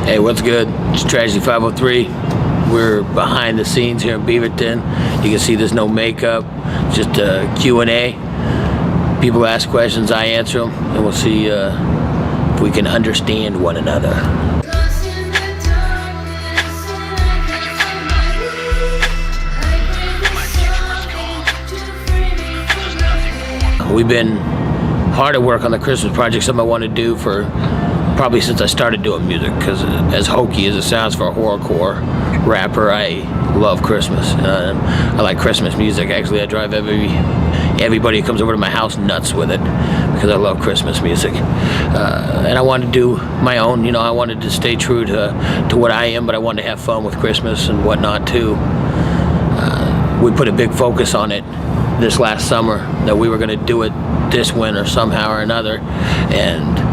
Hey, what's good? It's Tragedy 503. We're behind the scenes here in Beaverton. You can see there's no makeup, just a Q&A. People ask questions, I answer them, and we'll see if we can understand one another. We've been hard at work on the Christmas project, something I want to do for probably since I started doing music, because as hokey as it sounds for a horrorcore rapper, I love Christmas. I like Christmas music. Actually, I drive everybody who comes over to my house nuts with it because I love Christmas music. And I wanted to do my own, you know, I wanted to stay true to what I am, but I wanted to have fun with Christmas and whatnot too. We put a big focus on it this last summer, that we were going to do it this winter somehow or another, and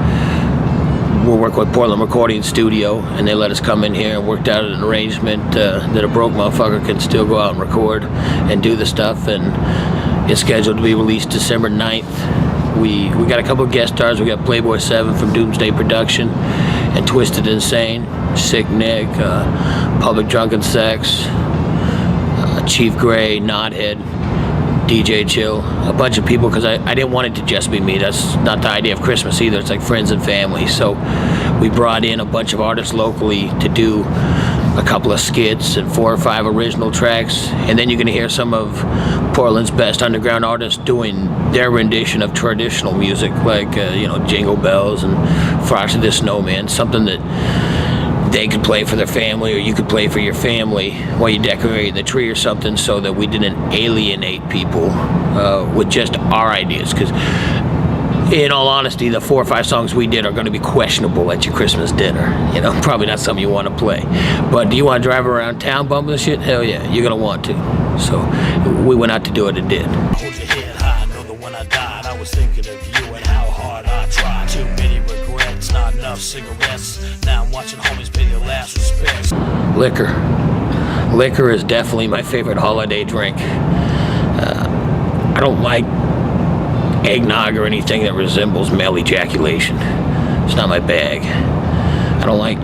we'll work with Portland Recording Studio, and they let us come in here and worked out an arrangement that a broke motherfucker can still go out and record and do the stuff, and it's scheduled to be released December 9th. We got a couple of guest stars. We got Playboy 7 from Doomsday Production, and Twisted Insane, Sick Nick, Public Drunken Sex, Chief Gray, Knothead, DJ Chill, a bunch of people, because I didn't want it to just be me. That's not the idea of Christmas either. It's like friends and family. So we brought in a bunch of artists locally to do a couple of skits and 4 or 5 original tracks, and then you're going to hear some of Portland's best underground artists doing their rendition of traditional music, like you know, Jingle Bells and Frosty the Snowman, something that they could play for their family, or you could play for your family while you decorate the tree or something, so that we didn't alienate people with just our ideas. Because in all honesty, the 4 or 5 songs we did are going to be questionable at your Christmas dinner. You know, probably not something you want to play. But do you want to drive around town bumping the shit? Hell yeah, you're going to want to. So we went out to do it and did. Hold your head high, know that when I died, I was thinking of you and how hard I tried. Too many regrets, not enough cigarettes. Now I'm watching homies pay their last respects. Liquor is definitely my favorite holiday drink. I don't like eggnog or anything that resembles male ejaculation. It's not my bag. I don't like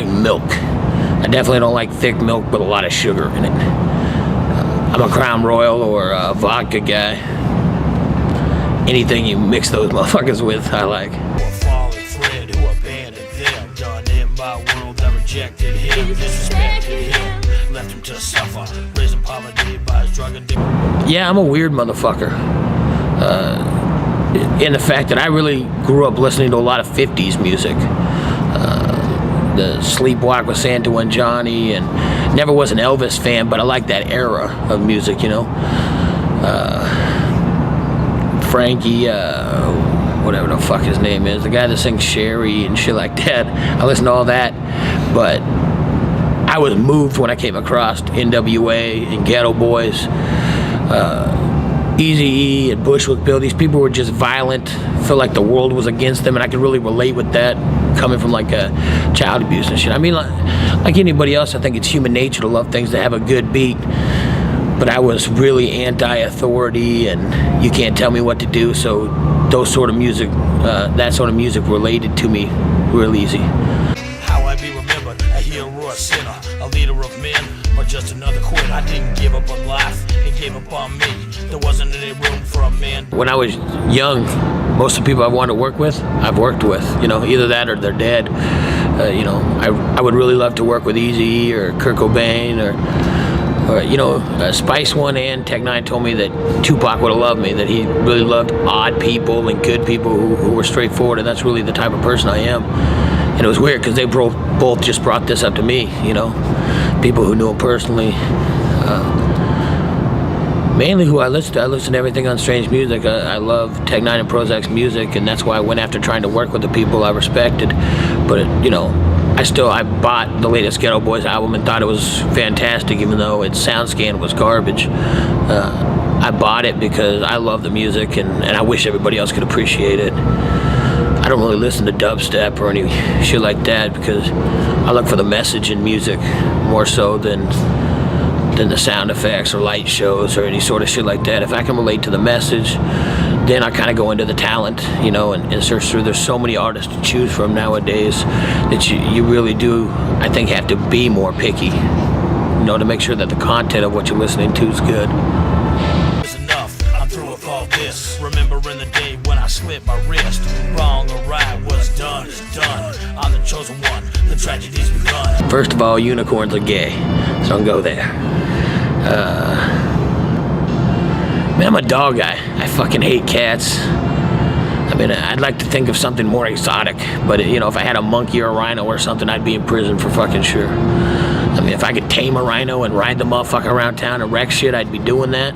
milk. I definitely don't like thick milk with a lot of sugar in it. I'm a Crown Royal or a vodka guy. Anything you mix those motherfuckers with, I like. Rejected him, disrespected him, left him to suffer, raising poverty by his drug addiction. Yeah, I'm a weird motherfucker. In the fact that I really grew up listening to a lot of 50s music. The Sleepwalk with Santa and Johnny, and never was an Elvis fan, but I like that era of music, you know. Frankie, whatever the fuck his name is, the guy that sings Sherry and shit like that. I listen to all that, but I was moved when I came across NWA and Ghetto Boys, Eazy-E and Bushwick Bill. These people were just violent, felt like the world was against them, and I could really relate with that, coming from like a child abuse and shit. I mean, like anybody else, I think it's human nature to love things that have a good beat. But I was really anti-authority, and you can't tell me what to do, so those sort of music, that sort of music related to me real easy. How I be remembered, a hero, a sinner, a leader of men, or just another quitter. I didn't give up on life, it gave up on me. There wasn't any room for a man. When I was young, most of the people I wanted to work with, I've worked with. You know, either that or they're dead. You know, I would really love to work with Eazy-E or Kurt Cobain or you know, Spice One and Tech Nine told me that Tupac would have loved me, that he really loved odd people and good people who were straightforward, and that's really the type of person I am. And it was weird because they both just brought this up to me, you know, people who knew him personally. Mainly who I listen to everything on Strange Music. I love Tech Nine and Prozac's music, and that's why I went after trying to work with the people I respected. But, you know, I bought the latest Ghetto Boys album and thought it was fantastic, even though its SoundScan was garbage. I bought it because I love the music, and I wish everybody else could appreciate it. I don't really listen to dubstep or any shit like that, because I look for the message in music more so than than the sound effects or light shows or any sort of shit like that. If I can relate to the message, then I kind of go into the talent, you know, and search through. There's so many artists to choose from nowadays that you really do, I think, have to be more picky, you know, to make sure that the content of what you're listening to is good. It's enough, I'm through with all this. Remembering the day when I slit my wrist. Wrong or right, what's done is done. I'm the chosen one, the tragedy's begun. First of all, unicorns are gay, so I'll go there. Man, I'm a dog guy. I fucking hate cats. I mean, I'd like to think of something more exotic, but you know, if I had a monkey or a rhino or something, I'd be in prison for fucking sure. I mean, if I could tame a rhino and ride the motherfucker around town and wreck shit, I'd be doing that.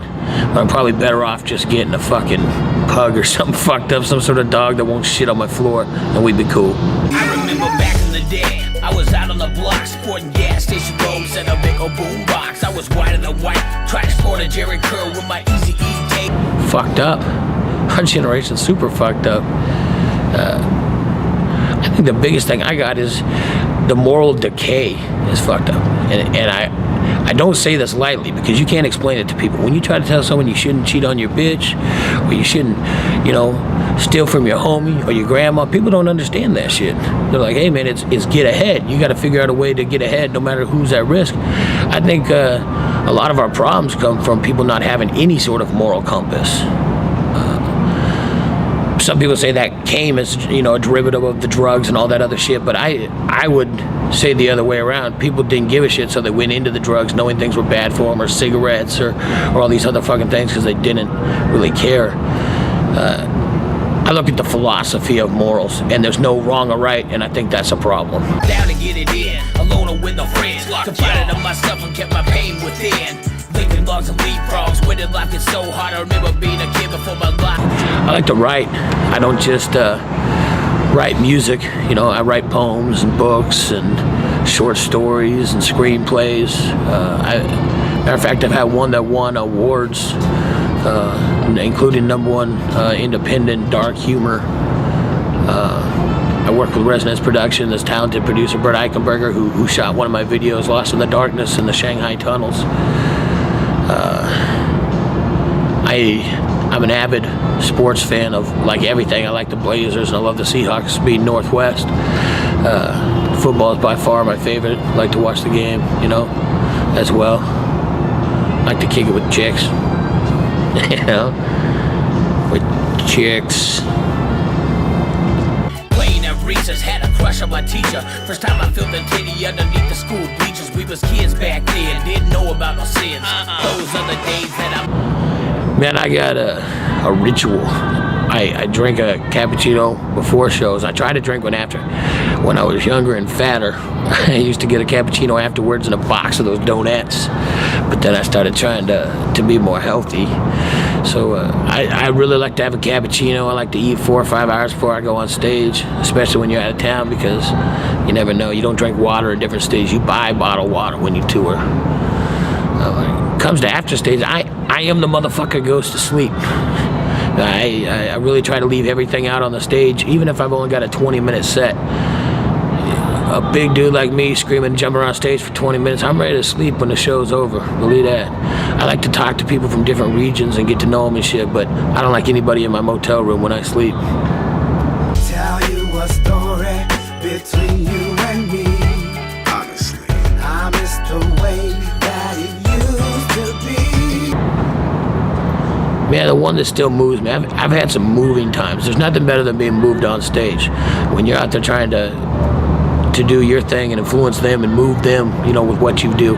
But I'm probably better off just getting a fucking pug or something fucked up, some sort of dog that won't shit on my floor, and we'd be cool. I remember back in the day, I was out on the block, sporting gas station robes and a big old boom box. I was whiter than white, tried to sport a Jerry curl with my Easy E tape. Fucked up. Our generation's super fucked up. I think the biggest thing I got is the moral decay is fucked up. And I don't say this lightly because you can't explain it to people. When you try to tell someone you shouldn't cheat on your bitch, or you shouldn't, you know, steal from your homie or your grandma, people don't understand that shit. They're like, hey man, it's get ahead. You got to figure out a way to get ahead no matter who's at risk. I think a lot of our problems come from people not having any sort of moral compass. Some people say that came as, you know, a derivative of the drugs and all that other shit, but I would say the other way around. People didn't give a shit, so they went into the drugs knowing things were bad for them, or cigarettes, or all these other fucking things, because they didn't really care. I look at the philosophy of morals, and there's no wrong or right, and I think that's a problem. Down to get it in, alone or with no friends. Confided on myself and kept my pain within. Lincoln logs and leapfrogs, when it life gets so hard. I remember being a kid before my life. I like to write. I don't just write music, you know, I write poems and books and short stories and screenplays. Matter of fact, I've had one that won awards, including #1 independent dark humor. I work with Resonance Production, this talented producer Bert Eichenberger, who shot one of my videos, Lost in the Darkness in the Shanghai tunnels. I'm an avid sports fan of like everything. I like the Blazers and I love the Seahawks being Northwest. Football is by far my favorite. I like to watch the game, you know, as well. I like to kick it with chicks, you know, with chicks. Recess had a crush on my teacher. First time I felt the titty underneath the school bleachers. We was kids back then, didn't know about no sins. Those are the days that Man, I got a ritual. I drink a cappuccino before shows. I try to drink one after. When I was younger and fatter, I used to get a cappuccino afterwards in a box of those donuts. But then I started trying to be more healthy. So I really like to have a cappuccino. I like to eat 4 or 5 hours before I go on stage, especially when you're out of town, because you never know. You don't drink water at different stages. You buy bottled water when you tour. When it comes to after stage, I am the motherfucker who goes to sleep. I really try to leave everything out on the stage, even if I've only got a 20-minute set. A big dude like me screaming and jumping around stage for 20 minutes, I'm ready to sleep when the show's over, believe that. I like to talk to people from different regions and get to know them and shit, but I don't like anybody in my motel room when I sleep. Tell you a story between you and me. Honestly, I miss the way that it used to be. Man, the one that still moves me, I've had some moving times. There's nothing better than being moved on stage. When you're out there trying to do your thing and influence them and move them, you know, with what you do.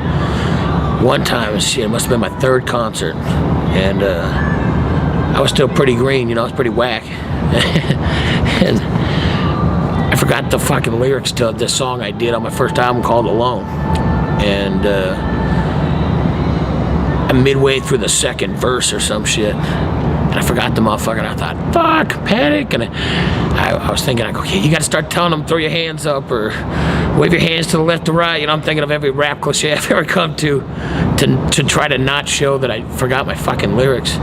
One time, shit, it must have been my 3rd concert, and I was still pretty green, you know, I was pretty whack. And I forgot the fucking lyrics to this song I did on my first album called Alone. And I'm midway through the 2nd verse or some shit, and I forgot the motherfucker, and I thought, fuck, panic, and I was thinking, okay, you gotta start telling them, throw your hands up, or wave your hands to the left or right, you know, I'm thinking of every rap cliche I've ever come to try to not show that I forgot my fucking lyrics.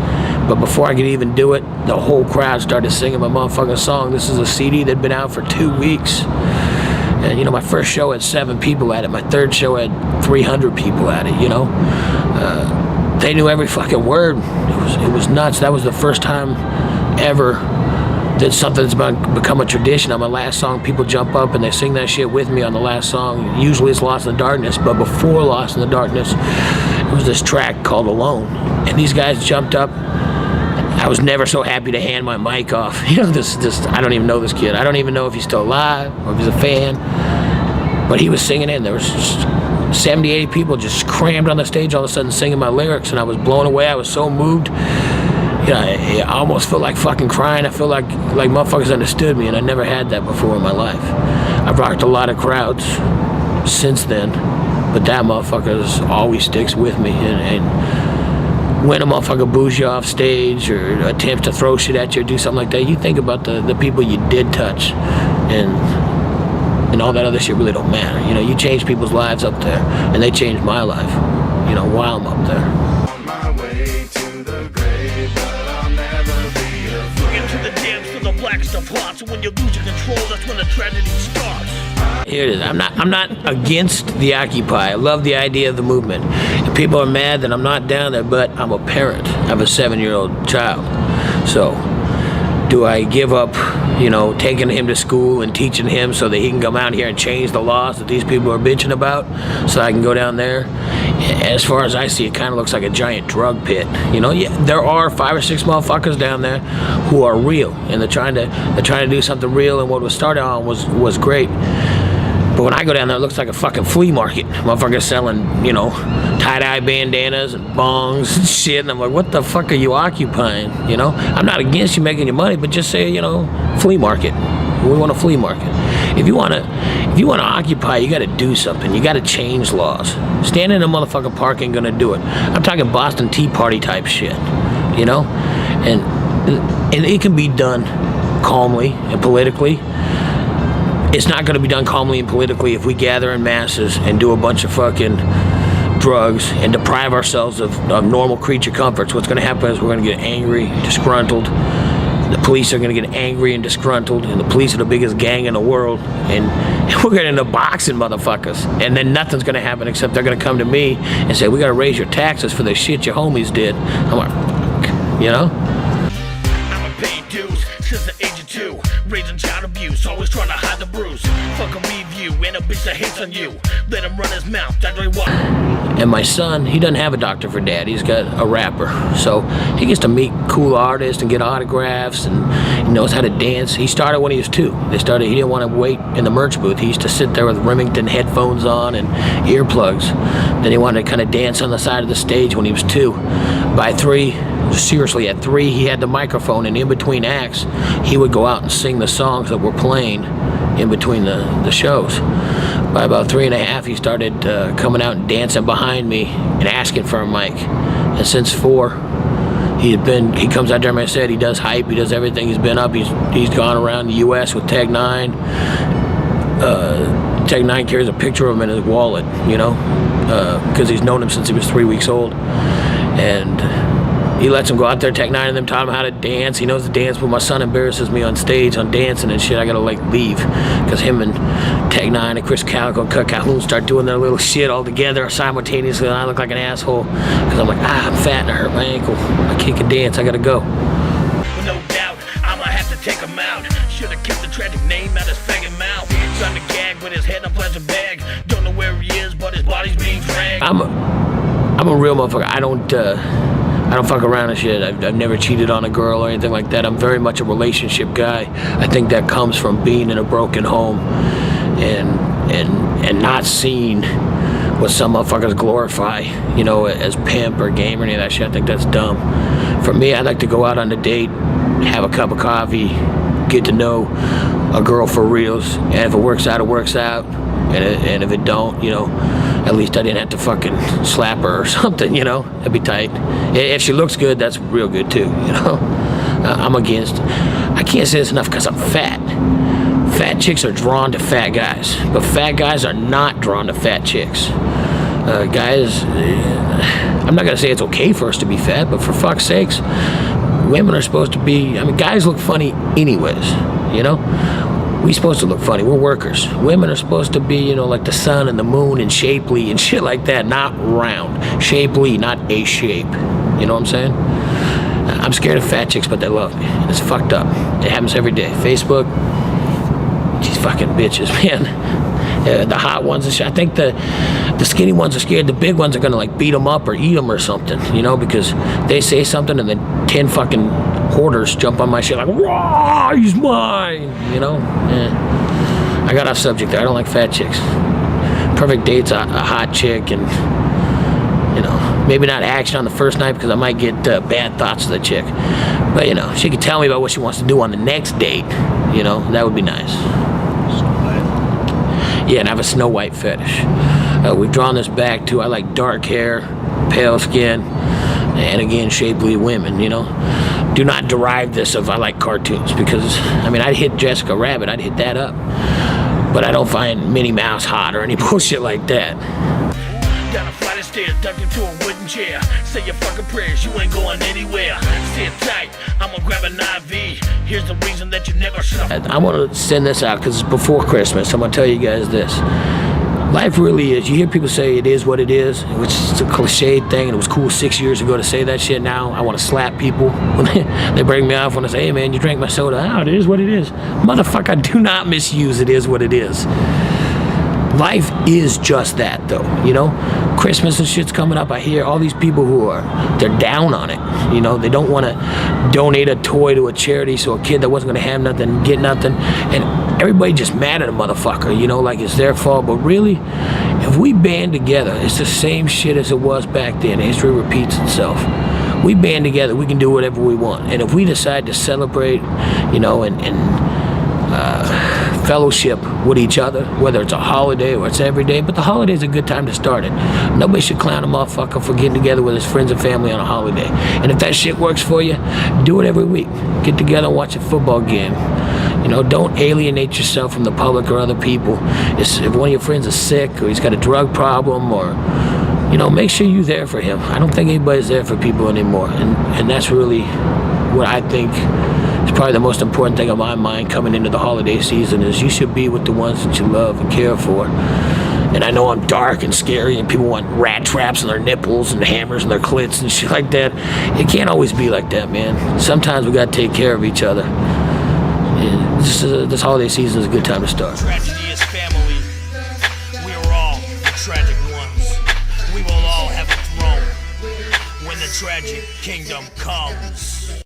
But before I could even do it, the whole crowd started singing my motherfucking song. This is a CD that'd been out for 2 weeks, And, you know, my first show had 7 people at it. My third show had 300 people at it, you know. They knew every fucking word. It was nuts. That was the first time ever that something that's become a tradition. On my last song, people jump up and they sing that shit with me on the last song. Usually it's Lost in the Darkness, but before Lost in the Darkness, it was this track called Alone. And these guys jumped up. I was never so happy to hand my mic off. You know, this I don't even know this kid. I don't even know if he's still alive or if he's a fan. But he was singing it, and there was just 70, 80 people just crammed on the stage all of a sudden singing my lyrics, and I was blown away. I was so moved. You know, I almost felt like fucking crying. I felt like motherfuckers understood me, and I never had that before in my life. I've rocked a lot of crowds since then, but that motherfucker always sticks with me. And when a motherfucker boos you off stage or attempts to throw shit at you or do something like that, you think about the people you did touch, and all that other shit really don't matter. You know, you change people's lives up there, and they changed my life, you know, while I'm up there. On my way to the grave, but I'll never be afraid. Into the dance to the black stuff hot. So when you lose your control, that's when the tragedy starts. Here it is. I'm not against the Occupy. I love the idea of the movement. And people are mad that I'm not down there, but I'm a parent. I have a 7-year-old child. So, do I give up, you know, taking him to school and teaching him so that he can come out here and change the laws that these people are bitching about, so I can go down there? As far as I see, it kind of looks like a giant drug pit. You know, yeah, there are 5 or 6 motherfuckers down there who are real, and they're trying to do something real. And what was started on was great. But when I go down there, it looks like a fucking flea market. Motherfuckers selling, you know, tie-dye bandanas and bongs and shit. And I'm like, what the fuck are you occupying? You know, I'm not against you making your money, but just say, you know, flea market. We want a flea market. If you want to occupy, you got to do something. You got to change laws. Standing in a motherfucking park ain't gonna do it. I'm talking Boston Tea Party type shit. You know, and it can be done calmly and politically. It's not going to be done calmly and politically if we gather in masses and do a bunch of fucking drugs and deprive ourselves of normal creature comforts. What's going to happen is we're going to get angry, disgruntled. The police are going to get angry and disgruntled, and the police are the biggest gang in the world, and we're going to end up boxing motherfuckers. And then nothing's going to happen except they're going to come to me and say, we got to raise your taxes for the shit your homies did. I'm like, fuck, you know? I'm a paid dues since the age of 2. Raising child abuse, always trying to hide the bruise. Fuck a review and a bitch that hates on you. Let him run his mouth, that's what he wants. And my son, he doesn't have a doctor for dad. He's got a rapper. So he gets to meet cool artists and get autographs, and he knows how to dance. He started when he was 2. He didn't want to wait in the merch booth. He used to sit there with Remington headphones on and earplugs. Then he wanted to kind of dance on the side of the stage when he was 2. By 3, seriously, at 3, he had the microphone, and in between acts, he would go out and sing the songs that were playing in between the shows. By about 3 and a half, he started coming out and dancing behind me and asking for a mic. And since 4, he comes out there, like I said, he does hype, he does everything. He's been up, he's gone around the U.S. with Tech 9. Tech 9 carries a picture of him in his wallet, you know, because he's known him since he was 3 weeks old. And he lets him go out there, Tech 9 and them taught him how to dance. He knows the dance, but my son embarrasses me on stage on dancing and shit. I gotta like leave, because him and Tech 9 and Chris Calico and Cut Calhoun start doing their little shit all together simultaneously, and I look like an asshole because I'm like, I'm fat and I hurt my ankle. I can't dance, I gotta go. With no doubt, I'ma have to take him out. Should've kept the tragic name out his faggot mouth. Trying to gag with his head in a plastic bag. Don't know where he is, but his body's being dragged. I'm a real motherfucker. I don't fuck around and shit. I've never cheated on a girl or anything like that. I'm very much a relationship guy. I think that comes from being in a broken home and not seeing what some motherfuckers glorify, you know, as pimp or game or any of that shit. I think that's dumb. For me, I like to go out on a date, have a cup of coffee, get to know a girl for reals, and if it works out, it works out. And if it don't, you know, at least I didn't have to fucking slap her or something, you know. That'd be tight. If she looks good, that's real good too, you know. I'm against, I can't say this enough because I'm fat. Fat chicks are drawn to fat guys, but fat guys are not drawn to fat chicks. Guys, I'm not gonna say it's okay for us to be fat, but for fuck's sakes, women are supposed to be, I mean, guys look funny anyways, you know. We supposed to look funny. We're workers. Women are supposed to be, you know, like the sun and the moon and shapely and shit like that, not round. Shapely, not a shape. You know what I'm saying? I'm scared of fat chicks, but they love me. It's fucked up. It happens every day. Facebook, these fucking bitches, man. The hot ones and shit. I think the skinny ones are scared. The big ones are gonna like beat them up or eat them or something, you know, because they say something and then 10 fucking hoarders jump on my shit like, raw, he's mine, you know. I got off subject there. I don't like fat chicks. Perfect date's a hot chick, and you know, maybe not action on the first night because I might get bad thoughts of the chick, but you know, she can tell me about what she wants to do on the next date, you know. That would be nice. Yeah, and I have a Snow White fetish. We've drawn this back to, I like dark hair, pale skin, and again, shapely women, you know. Do not derive this of I like cartoons, because, I mean, I'd hit Jessica Rabbit, I'd hit that up. But I don't find Minnie Mouse hot or any bullshit like that. Down a flight of stairs, ducked into a wooden chair. Say your fucking prayers, you ain't going anywhere. Sit tight, I'ma grab an IV. Here's the reason that you never should have. I want to send this out because it's before Christmas. I'm going to tell you guys this. Life really is. You hear people say it is what it is, which is a cliche thing, and it was cool 6 years ago to say that shit. Now I want to slap people when they bring me off when I say, hey man, you drank my soda. Oh, it is what it is. Motherfucker, do not misuse it is what it is. Life is just that, though, you know. Christmas and shit's coming up. I hear all these people who they're down on it, you know. They don't want to donate a toy to a charity so a kid that wasn't going to have nothing get nothing, and everybody just mad at a motherfucker, you know, like it's their fault. But really, if we band together, it's the same shit as it was back then. History repeats itself. We band together, we can do whatever we want. And if we decide to celebrate, you know, and fellowship with each other, whether it's a holiday or it's every day, but the holiday's a good time to start it. Nobody should clown a motherfucker for getting together with his friends and family on a holiday. And if that shit works for you, do it every week. Get together and watch a football game. You know, don't alienate yourself from the public or other people. If one of your friends is sick or he's got a drug problem, or, you know, make sure you're there for him. I don't think anybody's there for people anymore. And that's really what I think is probably the most important thing on my mind coming into the holiday season, is you should be with the ones that you love and care for. And I know I'm dark and scary and people want rat traps on their nipples and hammers on their clits and shit like that. It can't always be like that, man. Sometimes we gotta take care of each other. And this holiday season is a good time to start. Tragedy is family. We are all the tragic ones. We will all have a throne when the tragic kingdom comes.